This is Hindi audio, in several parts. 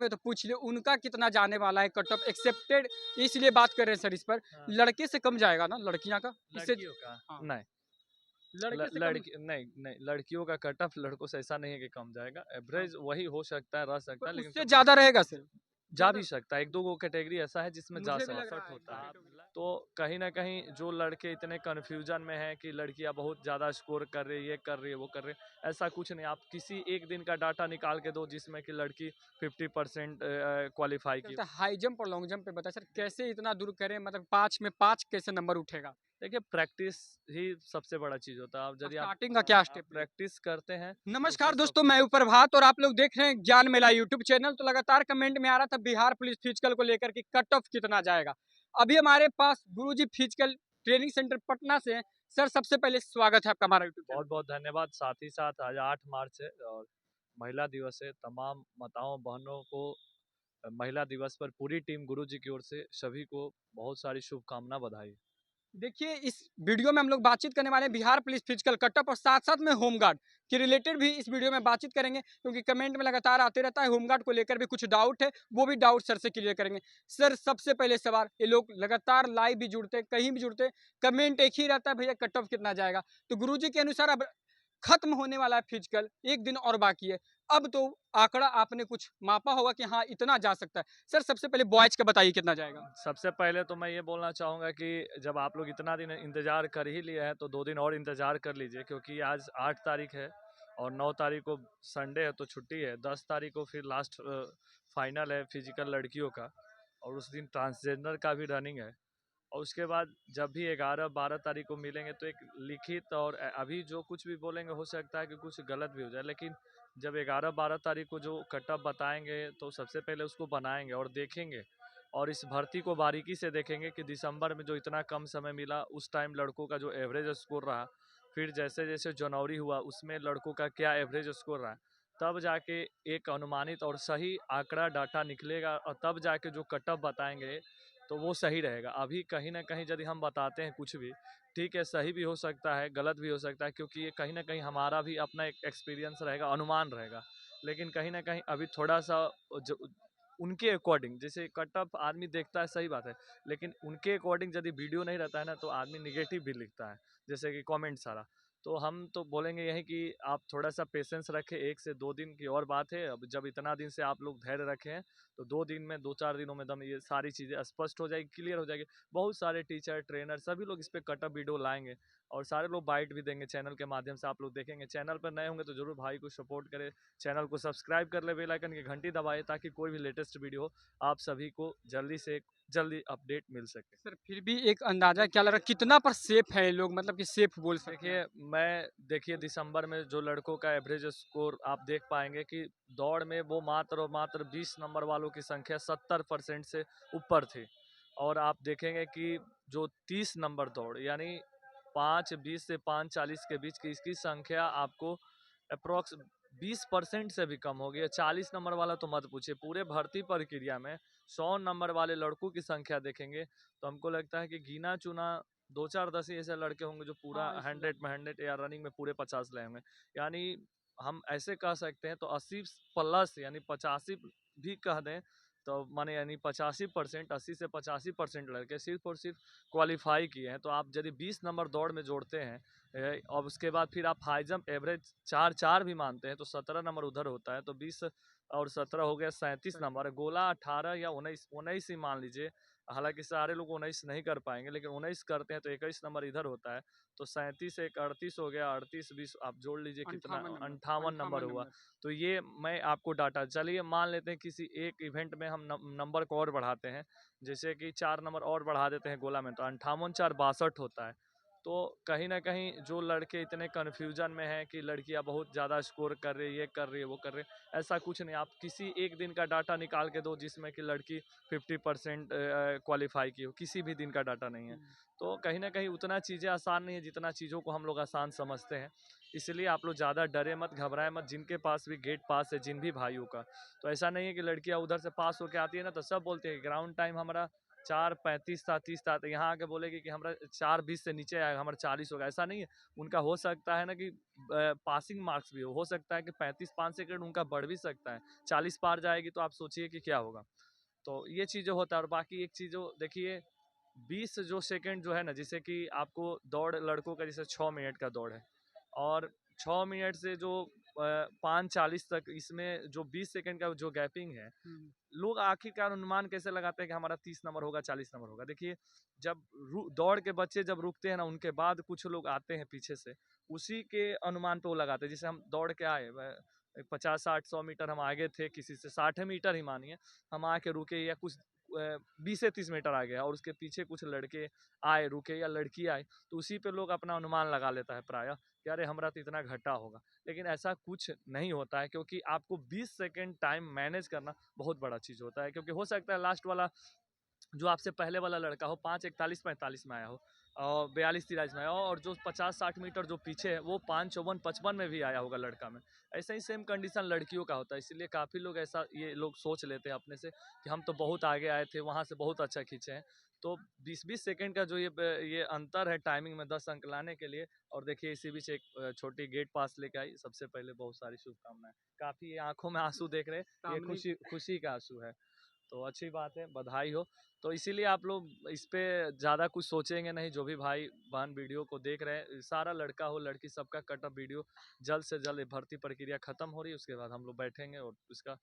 में तो पूछ लियो उनका कितना जाने वाला है कट ऑफ एक्सेप्टेड, इसलिए बात कर रहे हैं सर इस पर। हाँ, लड़के से कम जाएगा ना लड़कियां का इससे? लड़कियों का हाँ, नहीं। लड़के से कम। लड़की नहीं नहीं, लड़कियों का कट ऑफ लड़कों से ऐसा नहीं है कि कम जाएगा, हाँ, एवरेज वही हो सकता है, रह पर सकता है, लेकिन उससे कभी ज्यादा रहेगा सर, जा ज्यादा। भी सकता है। एक दो गो कैटेगरी ऐसा है जिसमें जा मुझे भी लग सकता रहा है होता है। एग्जैक्ट। तो कहीं ना कहीं जो लड़के इतने कन्फ्यूजन में हैं कि लड़कियां बहुत ज़्यादा स्कोर कर रही है, ये कर रही है, वो कर रही है, ऐसा कुछ नहीं। आप किसी एक दिन का डाटा निकाल के दो जिसमें कि लड़की 50% क्वालिफाई की हो। चलता हाई जंप और लॉन्ग जंप पे बता सर, कैसे इतना दूर करें, मतलब 5 में 5 कैसे नंबर उठेगा? देखिए, प्रैक्टिस ही सबसे बड़ा चीज़ होता है। आप यदि स्टार्टिंग का क्या आप स्टेप ले? प्रैक्टिस करते हैं तो फिर नमस्कार सब। दोस्तों, मैं हूं प्रभात और आप लोग देख रहे हैं ज्ञान मेला यूट्यूब चैनल। तो लगातार कमेंट में आ रहा था बिहार पुलिस फिजिकल को लेकर कि कट ऑफ कितना जाएगा। अभी हमारे पास गुरुजी फिजिकल ट्रेनिंग सेंटर पटना से हैं। सर सबसे पहले स्वागत है आपका हमारा यूट्यूब चैनल। बहुत बहुत धन्यवाद। साथ ही साथ आज 8 मार्च है और महिला दिवस है। तमाम माताओं बहनों को महिला दिवस पर पूरी टीम गुरुजी की ओर से सभी को बहुत सारी शुभकामना, बधाई। देखिए इस वीडियो में हम लोग बातचीत करने वाले हैं Bihar police physical cut off और साथ साथ में होमगार्ड के रिलेटेड भी इस वीडियो में बातचीत करेंगे, क्योंकि कमेंट में लगातार आते रहता है होमगार्ड को लेकर भी कुछ डाउट है, वो भी डाउट सर से क्लियर करेंगे। सर सबसे पहले सवाल, ये लोग लगातार लाइव भी जुड़ते हैं, कहीं भी जुड़ते हैं, कमेंट एक ही रहता है भैया कट ऑफ कितना जाएगा। तो गुरुजी के अनुसार अब खत्म होने वाला है फिजिकल, एक दिन और बाकी है। अब तो आंकड़ा आपने कुछ मापा होगा कि हाँ इतना जा सकता है। सर सबसे पहले बॉयज का बताइए कितना जाएगा? सबसे पहले तो मैं ये बोलना चाहूँगा कि जब आप लोग इतना दिन इंतज़ार कर ही लिए हैं तो 2 दिन और इंतज़ार कर लीजिए, क्योंकि आज 8 तारीख है और 9 तारीख को संडे है तो छुट्टी है। 10 तारीख को फिर लास्ट फाइनल है फिजिकल लड़कियों का, और उस दिन ट्रांसजेंडर का भी रनिंग है। और उसके बाद जब भी 11-12 तारीख को मिलेंगे तो एक लिखित, और अभी जो कुछ भी बोलेंगे हो सकता है कि कुछ गलत भी हो जाए, लेकिन जब 11-12 तारीख को जो कटअप बताएंगे तो सबसे पहले उसको बनाएंगे और देखेंगे, और इस भर्ती को बारीकी से देखेंगे कि दिसंबर में जो इतना कम समय मिला उस टाइम लड़कों का जो एवरेज स्कोर रहा, फिर जैसे जैसे जनवरी हुआ उसमें लड़कों का क्या एवरेज स्कोर रहा, तब जाके एक अनुमानित और सही आंकड़ा डाटा निकलेगा, और तब जाके जो कटअप बताएंगे तो वो सही रहेगा। अभी कहीं ना कहीं यदि हम बताते हैं कुछ भी, ठीक है, सही भी हो सकता है, गलत भी हो सकता है, क्योंकि ये कहीं ना कहीं हमारा भी अपना एक एक्सपीरियंस रहेगा, अनुमान रहेगा। लेकिन कहीं ना कहीं अभी थोड़ा सा जो उनके अकॉर्डिंग, जैसे कट ऑफ आदमी देखता है, सही बात है, लेकिन उनके अकॉर्डिंग यदि वीडियो नहीं रहता है ना तो आदमी निगेटिव भी लिखता है, जैसे कि कमेंट सारा। तो हम तो बोलेंगे यही कि आप थोड़ा सा पेशेंस रखें, 1 से 2 दिन की और बात है। अब जब इतना दिन से आप लोग धैर्य रखे हैं तो 2 दिन में, 2-4 दिनों में दम ये सारी चीज़ें स्पष्ट हो जाएगी, क्लियर हो जाएगी। बहुत सारे टीचर, ट्रेनर, सभी लोग इस पर कटअप वीडियो लाएंगे और सारे लोग बाइट भी देंगे चैनल के माध्यम से, आप लोग देखेंगे। चैनल पर नए होंगे तो जरूर भाई को सपोर्ट करें, चैनल को सब्सक्राइब कर ले, बेल आइकन की घंटी दबाए, ताकि कोई भी लेटेस्ट वीडियो हो आप सभी को जल्दी से जल्दी अपडेट मिल सके। सर फिर भी एक अंदाजा क्या लग रहा है कितना पर सेफ है ये लोग, मतलब कि सेफ बोल सकते हैं देखिए, आप? मैं देखिए दिसंबर में जो लड़कों का एवरेज स्कोर आप देख पाएंगे कि दौड़ में वो मात्र और मात्र 20 नंबर वालों की संख्या 70% से ऊपर थी। और आप देखेंगे कि जो 30 नंबर दौड़, यानी 5:20 से 5:40 के बीच की, इसकी संख्या आपको अप्रोक्स 20% से भी कम हो गई है। 40 नंबर वाला तो मत पूछिए। पूरे भर्ती प्रक्रिया में 100 नंबर वाले लड़कों की संख्या देखेंगे तो हमको लगता है कि गिना चुना 2-4-10 ही ऐसे लड़के होंगे जो पूरा हाँ इसमें 100 में 100 या रनिंग में पूरे 50 ले होंगे। यानी हम ऐसे कह सकते हैं तो 80 प्लस, यानी 85 भी कह दें तो माने, यानी 85%, 80 से 85% लड़के सिर्फ और सिर्फ क्वालिफाई किए हैं। तो आप यदि 20 नंबर दौड़ में जोड़ते हैं और उसके बाद फिर आप हाई जंप एवरेज 4-4 भी मानते हैं तो 17 नंबर उधर होता है, तो 20 और 17 हो गया 37 नंबर। गोला 18 या 19 19 ही मान लीजिए। हालांकि सारे लोग 19 नहीं कर पाएंगे, लेकिन 19 करते हैं तो 21 नंबर इधर होता है। तो 37 एक 38 हो गया, 38-20 आप जोड़ लीजिए कितना, 58 नंबर, 58 नंबर 58 हुआ। नंबर। तो ये मैं आपको डाटा, चलिए मान लेते हैं किसी एक इवेंट में हम नंबर को और बढ़ाते हैं, जैसे कि 4 नंबर और बढ़ा देते हैं गोला में, तो 58-4 62 होता है। तो कहीं ना कहीं जो लड़के इतने कन्फ्यूजन में हैं कि लड़कियां बहुत ज़्यादा स्कोर कर रही है, ये कर रही है, वो कर रही है, ऐसा कुछ नहीं। आप किसी एक दिन का डाटा निकाल के दो जिसमें कि लड़की 50% क्वालिफाई की हो, किसी भी दिन का डाटा नहीं है। तो कहीं ना कहीं उतना चीज़ें आसान नहीं है जितना चीज़ों को हम लोग आसान समझते हैं। इसलिए आप लोग ज़्यादा डरे मत, घबराए मत। जिनके पास भी गेट पास है, जिन भी भाइयों का, तो ऐसा नहीं है कि लड़कियां उधर से पास होकर आती है ना तो सब बोलते हैं ग्राउंड टाइम हमारा 4:35 था, 30 था, तो यहाँ आके बोलेगी कि हमारा 4:20 से नीचे आएगा, हमारा 40 होगा। ऐसा नहीं है, उनका हो सकता है ना कि पासिंग मार्क्स भी हो सकता है कि 35 5 सेकंड उनका बढ़ भी सकता है, 40 पार जाएगी तो आप सोचिए कि क्या होगा। तो ये चीज़ जो होता है, और बाकी एक चीज़ जो देखिए 20 जो सेकंड जो है ना, जैसे कि आपको दौड़ लड़कों का जैसे 6 मिनट का दौड़ है, और 6 मिनट से जो 5:40 तक इसमें जो 20 सेकंड का जो गैपिंग है, लोग आखिरकार अनुमान कैसे लगाते हैं कि हमारा 30 नंबर होगा, 40 नंबर होगा। देखिए जब दौड़ के बच्चे जब रुकते हैं ना, उनके बाद कुछ लोग आते हैं पीछे से, उसी के अनुमान पे वो लगाते हैं। जैसे हम दौड़ के आए 50 60 100 मीटर हम आगे थे, किसी से 60 मीटर ही मानिए, हम आके रुके, या कुछ 20 से 30 मीटर आ गया और उसके पीछे कुछ लड़के आए रुके या लड़की आई, तो उसी पे लोग अपना अनुमान लगा लेता है प्रायः कि अरे हमारा तो इतना घटा होगा। लेकिन ऐसा कुछ नहीं होता है, क्योंकि आपको 20 सेकंड टाइम मैनेज करना बहुत बड़ा चीज़ होता है। क्योंकि हो सकता है लास्ट वाला जो आपसे पहले वाला लड़का हो 5:41-45 में आया हो, और 42-43 में आया हो, और जो 50-60 मीटर जो पीछे है वो 5:54-55 में भी आया होगा लड़का में। ऐसा ही सेम कंडीशन लड़कियों का होता है, इसीलिए काफ़ी लोग ऐसा ये लोग सोच लेते हैं अपने से कि हम तो बहुत आगे आए थे, वहाँ से बहुत अच्छा खींचे हैं। तो 20-20 सेकंड का जो ये अंतर है टाइमिंग में 10 अंक लाने के लिए। और देखिए इसी बीच एक छोटी गेट पास लेके आई, सबसे पहले बहुत सारी शुभकामनाएं। काफ़ी ये आंखों में आंसू देख रहे हैं, ये खुशी खुशी का आंसू है, तो अच्छी बात है, बधाई हो। तो इसीलिए आप लोग इस पे ज़्यादा कुछ सोचेंगे नहीं, जो भी भाई बहन वीडियो को देख रहे हैं, सारा लड़का हो लड़की सबका कटअप वीडियो जल्द से जल्द भर्ती प्रक्रिया खत्म हो रही है, उसके बाद हम लोग बैठेंगे और उसका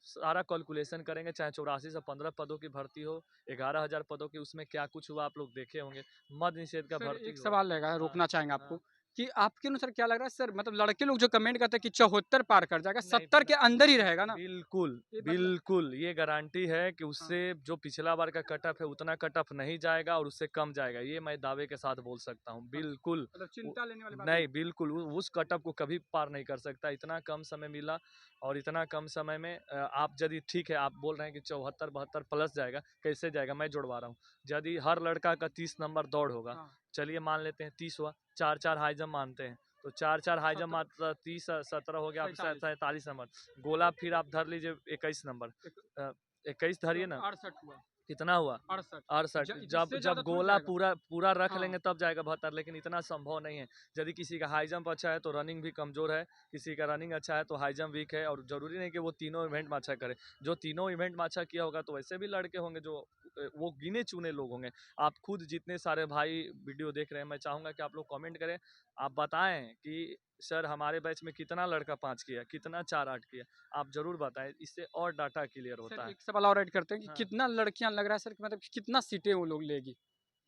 सारा कैलकुलेशन करेंगे। चाहे 84 से 15 पदों की भर्ती हो, 11,000 पदों की, उसमें क्या कुछ हुआ आप लोग देखे होंगे, मद निषेध का सर भर्ती एक हुआ। सवाल रहेगा, हाँ रोकना चाहेंगे हाँ। आपको कि आपके अनुसार क्या लग रहा है सर, मतलब लड़के लोग जो कमेंट करते हैं कि 74 पार कर जाएगा, नहीं 70 के अंदर ही रहेगा ना? बिल्कुल ये मतलब बिल्कुल, ये गारंटी है कि हाँ, उससे जो पिछला बार का कट ऑफ है उतना कट ऑफ नहीं जाएगा और उससे कम जाएगा, ये मैं दावे के साथ बोल सकता हूँ। अच्छा, बिल्कुल मतलब चिंता लेने वाली बात नहीं। नहीं, बिल्कुल उस कट ऑफ को कभी पार नहीं कर सकता, इतना कम समय मिला। और इतना कम समय में आप यदि ठीक है, आप बोल रहे हैं कि 74-72 प्लस जाएगा, कैसे जाएगा, मैं जुड़वा रहा हूँ। यदि हर लड़का का 30 नंबर दौड़ होगा, हाँ, चलिए मान लेते हैं 30 हुआ, 4-4 हाई जंप मानते हैं, तो 4-4 हाई जंप 17 मात्र 30 17 हो गया, आप 47 47 नंबर। गोला फिर आप धर लीजिए 21 नंबर, एक 21 धरिए ना, 68 हुआ, कितना हुआ 68 68। जब इससे जब ज़्यादा थोड़ी गोला जाएगा। पूरा पूरा रख हाँ, लेंगे तब जाएगा 72, लेकिन इतना संभव नहीं है। यदि किसी का हाई जंप अच्छा है तो रनिंग भी कमजोर है, किसी का रनिंग अच्छा है तो हाई जंप वीक है, और जरूरी नहीं कि वो तीनों इवेंट में अच्छा करे। जो तीनों इवेंट में अच्छा किया होगा तो वैसे भी लड़के होंगे जो वो गिने चुने लोग होंगे। आप खुद जितने सारे भाई वीडियो देख रहे हैं, मैं चाहूंगा कि आप लोग कमेंट करें, आप बताएं कि सर हमारे बैच में कितना लड़का 5 किया, कितना 4-8 किया, आप जरूर बताएं, इससे और डाटा क्लियर सर होता है। एक सवाल और ऐड करते हैं कि हाँ कितना लड़कियाँ लग रहा है सर कि मतलब कितना सीटें वो लोग लेगी?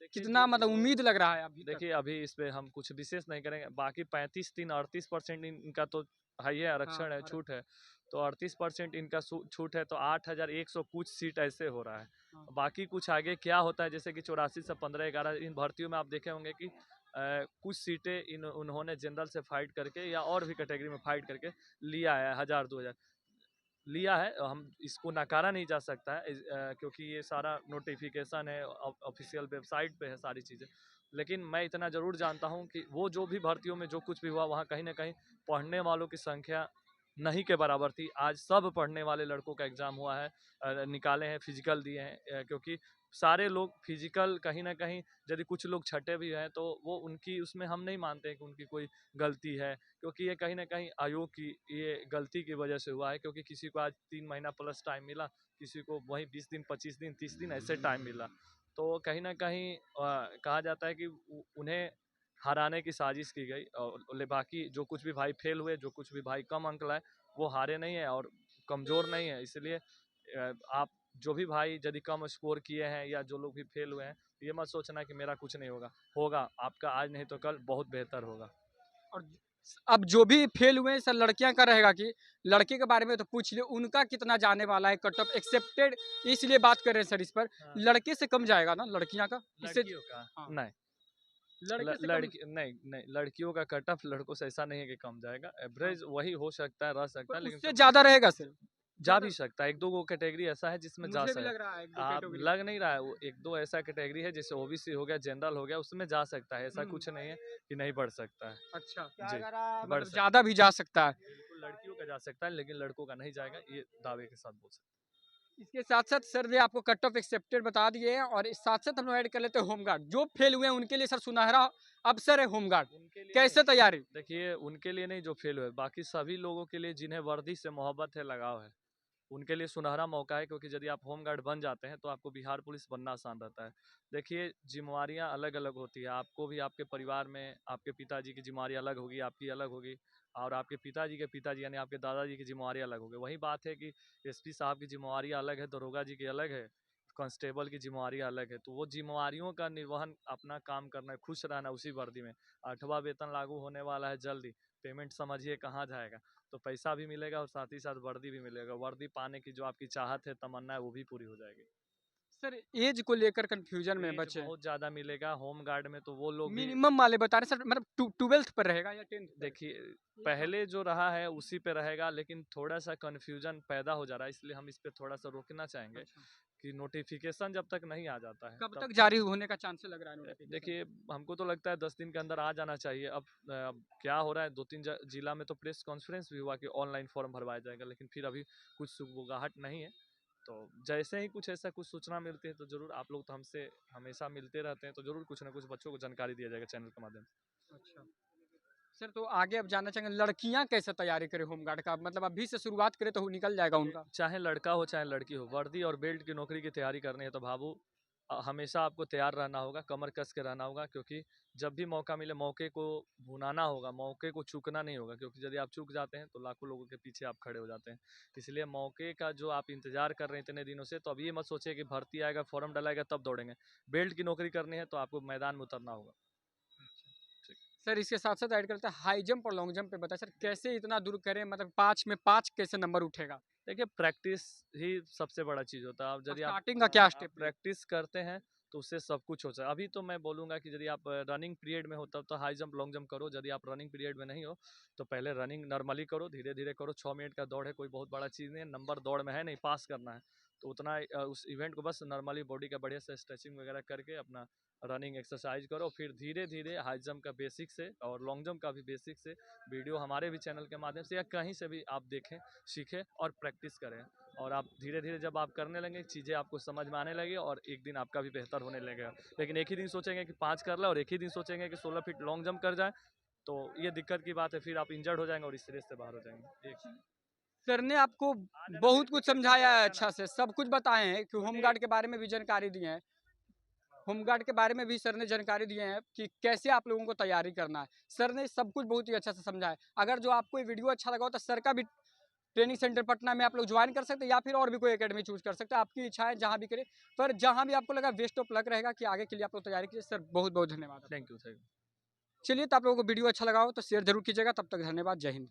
देखिए कितना मतलब जो उम्मीद लग रहा है अभी तक? देखिए अभी इस पे हम कुछ विशेष नहीं करेंगे, बाकी 35-3 38% इनका तो है, ये हाँ, आरक्षण है, अरे छूट है। तो 38% इनका छूट है, तो 8,100 कुछ सीट ऐसे हो रहा है। हाँ, बाकी कुछ आगे क्या होता है, जैसे कि 84 से 15-11 इन भर्तियों में आप देखे होंगे कि कुछ सीटें उन्होंने जनरल से फाइट करके या और भी कैटेगरी में फाइट करके लिया है, 1,000-2,000 लिया है। हम इसको नकारा नहीं जा सकता है, क्योंकि ये सारा नोटिफिकेशन है, ऑफिशियल वेबसाइट पे है सारी चीज़ें। लेकिन मैं इतना ज़रूर जानता हूँ कि वो जो भी भर्तियों में जो कुछ भी हुआ, वहाँ कहीं न कहीं पढ़ने वालों की संख्या नहीं के बराबर थी। आज सब पढ़ने वाले लड़कों का एग्ज़ाम हुआ है, निकाले हैं, फिजिकल दिए हैं, क्योंकि सारे लोग फिजिकल कहीं न कहीं, यदि कुछ लोग छँटे भी हैं तो वो उनकी उसमें हम नहीं मानते हैं कि उनकी कोई गलती है, क्योंकि ये कहीं न कहीं आयोग की ये गलती की वजह से हुआ है। क्योंकि किसी को आज 3 महीना प्लस टाइम मिला, किसी को वही 20 दिन, 25 दिन, 30 दिन ऐसे टाइम मिला। तो कहीं न कहीं कहा जाता है कि उन्हें हराने की साजिश की गई, और बाकी जो कुछ भी भाई फेल हुए, जो कुछ भी भाई कम अंक लाए, वो हारे नहीं है और कमज़ोर नहीं है। इसलिए आप जो भी भाई यदि कम स्कोर किए हैं या जो लोग भी फेल हुए हैं, ये मत सोचना कि मेरा कुछ नहीं होगा, होगा आपका आज नहीं तो कल बहुत बेहतर होगा। और अब जो भी फेल हुए हैं सर, लड़कियां का रहेगा कि लड़के के बारे में तो पूछ लियो, उनका कितना जाने वाला है कट ऑफ एक्सेप्टेड, इसलिए बात कर रहे हैं सर इस पर। हाँ, लड़के से कम जाएगा ना लड़कियां का इससे? लड़कियों का हाँ, नहीं, लड़के से कम। लड़की नहीं नहीं, लड़कियों का कट ऑफ लड़कों से ऐसा नहीं है कि कम जाएगा, हाँ, एवरेज वही हो सकता है, रह पर सकता है, लेकिन उससे कम ज्यादा रहेगा सर, जा ज्यादा। भी सकता है। 1-2 कैटेगरी ऐसा है जिसमें जा मुझे भी सकता है। लग रहा है एक दो आप कैटेगरी। लग नहीं रहा है, वो 1-2 ऐसा कैटेगरी है जैसे ओबीसी हो गया, जनरल हो गया, उसमें जा सकता है, ऐसा कुछ नहीं है कि नहीं बढ़ सकता है। अच्छा, जी, बढ़ मतलब सकता ज्यादा भी जा सकता है। है। बिल्कुल लड़कियों का जा सकता है, लेकिन लड़कों का नहीं जाएगा, ये दावे के साथ बोल सकते हैं। इसके साथ-साथ सर ने आपको कट ऑफ एक्सेप्टेड बता दिए हैं और इस साथ-साथ हम लोग ऐड कर लेते हैं होमगार्ड। जो फेल हुए हैं उनके लिए सर सुनहरा अवसर है होमगार्ड। उनके लिए कैसे नहीं, तैयारी? देखिए उनके लिए नहीं जो फेल हुए, बाकी सभी लोगों के लिए जिन्हें वर्दी से मोहब्बत है, लगाव है, उनके लिए सुनहरा मौका है, क्योंकि यदि आप होम गार्ड बन जाते हैं तो आपको बिहार पुलिस बनना आसान रहता है। देखिए जिम्मेवारियाँ अलग अलग होती है, आपको भी आपके परिवार में आपके पिताजी की जिम्मेवारी अलग होगी, आपकी अलग होगी, और आपके पिताजी के पिताजी यानी आपके दादाजी की जिम्मेवारी अलग होगी। वही बात है कि एसपी साहब की जिम्मेवारी अलग है, दरोगा जी की अलग है, कांस्टेबल की जिम्मेवारी अलग है, तो वो जिम्मेवारियों का निर्वहन अपना काम करना है, खुश रहना उसी वर्दी में। 8वां वेतन लागू होने वाला है जल्दी, पेमेंट समझिए कहाँ जाएगा, तो पैसा भी मिलेगा और साथ ही साथ वर्दी भी मिलेगा। वर्दी पाने की जो आपकी चाहत है, तमन्ना है, वो भी पूरी हो जाएगी। सर ऐज को लेकर कन्फ्यूजन में एज बचे हैं। बहुत ज़्यादा मिलेगा होम गार्ड में, तो वो लोग भी मिनिमम वाले बता रहे हैं सर मतलब 12th पर रहेगा या 10th पर? देखिए पहले जो रहा है उसी पे रहेगा, लेकिन थोड़ा सा कन्फ्यूजन पैदा हो जा रहा है, इसलिए हम इस पे थोड़ा सा रोकना चाहेंगे अच्छा। कि नोटिफिकेशन जब तक नहीं आ जाता है कब तब तक जारी होने का चांस लग रहा है नोटिफिकेशन? देखिए हमको तो लगता है 10 दिन के अंदर आ जाना चाहिए। अब क्या हो रहा है, 2-3 जिला में तो प्रेस कॉन्फ्रेंस भी हुआ कि ऑनलाइन फॉर्म भरवाया जाएगा, लेकिन फिर अभी कुछ सुगबुगाहट नहीं है। तो जैसे ही कुछ ऐसा कुछ सूचना मिलती है तो ज़रूर, आप लोग तो हमसे हमेशा मिलते रहते हैं, तो ज़रूर कुछ ना कुछ बच्चों को जानकारी दिया जाएगा चैनल के माध्यम से। अच्छा। सर तो आगे अब जानना चाहेंगे लड़कियां कैसे तैयारी करें होमगार्ड का? मतलब अभी से शुरुआत करें तो निकल जाएगा उनका। चाहे लड़का हो चाहे लड़की हो, वर्दी और बेल्ट की नौकरी की तैयारी करनी है तो बाबू हमेशा आपको तैयार रहना होगा, कमर कस के रहना होगा, क्योंकि जब भी मौका मिले मौके को भुनाना होगा, मौके को चूकना नहीं होगा, क्योंकि यदि आप चूक जाते हैं तो लाखों लोगों के पीछे आप खड़े हो जाते हैं। इसलिए मौके का जो आप इंतजार कर रहे हैं इतने दिनों से, तो अब ये मत सोचिए कि भर्ती आएगा, फॉर्म डलाएगा तब दौड़ेंगे। बेल्ट की नौकरी करनी है तो आपको मैदान में उतरना होगा। ठीक। सर इसके साथ साथ ऐड करते हैं हाई जंप और लॉन्ग जंप पे बताएं सर कैसे इतना दूर करें मतलब 5 में 5 कैसे नंबर उठेगा? देखिए प्रैक्टिस ही सबसे बड़ा चीज़ होता है। अब यदि स्टार्टिंग का क्या आप स्टेप? प्रैक्टिस करते हैं तो उससे सब कुछ हो जाए। अभी तो मैं बोलूँगा कि यदि आप रनिंग पीरियड में हो तब तो हाई जंप लॉन्ग जंप करो। यदि आप रनिंग पीरियड में नहीं हो तो पहले रनिंग नॉर्मली करो, धीरे-धीरे करो। 6 मिनट का दौड़ है, कोई बहुत बड़ा चीज़ नहीं है। नंबर दौड़ में है नहीं, पास करना है। तो उतना उस इवेंट को बस नॉर्मली बॉडी का बढ़िया से स्ट्रेचिंग वगैरह करके अपना रनिंग एक्सरसाइज करो। फिर धीरे-धीरे हाई जंप का बेसिक से और लॉन्ग जंप का भी बेसिक से वीडियो हमारे भी चैनल के माध्यम से या कहीं से भी आप देखें, सीखें और प्रैक्टिस करें। और आप धीरे-धीरे जब आप करने लगेंगे, चीज़ें आपको समझ में आने लगेगी और एक दिन आपका भी बेहतर होने लगेगा। लेकिन एक ही दिन सोचेंगे कि 5 कर लें और एक ही दिन सोचेंगे कि 16 फीट लॉन्ग जंप कर जाएँ, तो ये दिक्कत की बात है, फिर आप इंजर्ड हो जाएँगे और इस रेस से बाहर हो जाएँगे। एक सर ने आपको बहुत कुछ समझाया है अच्छा से, सब कुछ बताए हैं कि होमगार्ड के बारे में भी जानकारी दिए हैं। होमगार्ड के बारे में भी सर ने जानकारी दिए हैं कि कैसे आप लोगों को तैयारी करना है। सर ने सब कुछ बहुत ही अच्छा से समझा है। अगर जो आपको ये वीडियो अच्छा लगा हो तो सर का भी ट्रेनिंग सेंटर पटना में आप लोग ज्वाइन कर सकते हैं या फिर और भी कोई एकेडमी चूज कर सकते हैं। आपकी इच्छा है जहाँ भी करें, पर जहाँ भी आपको लगा बेस्ट ऑफ लक रहेगा कि आगे के लिए आप लोग तैयारी कीजिए। सर बहुत बहुत धन्यवाद आपका। Thank you, thank you. चलिए तो आप लोगों को वीडियो अच्छा लगा हो तो शेयर जरूर कीजिएगा। तब तक धन्यवाद। जय हिंद।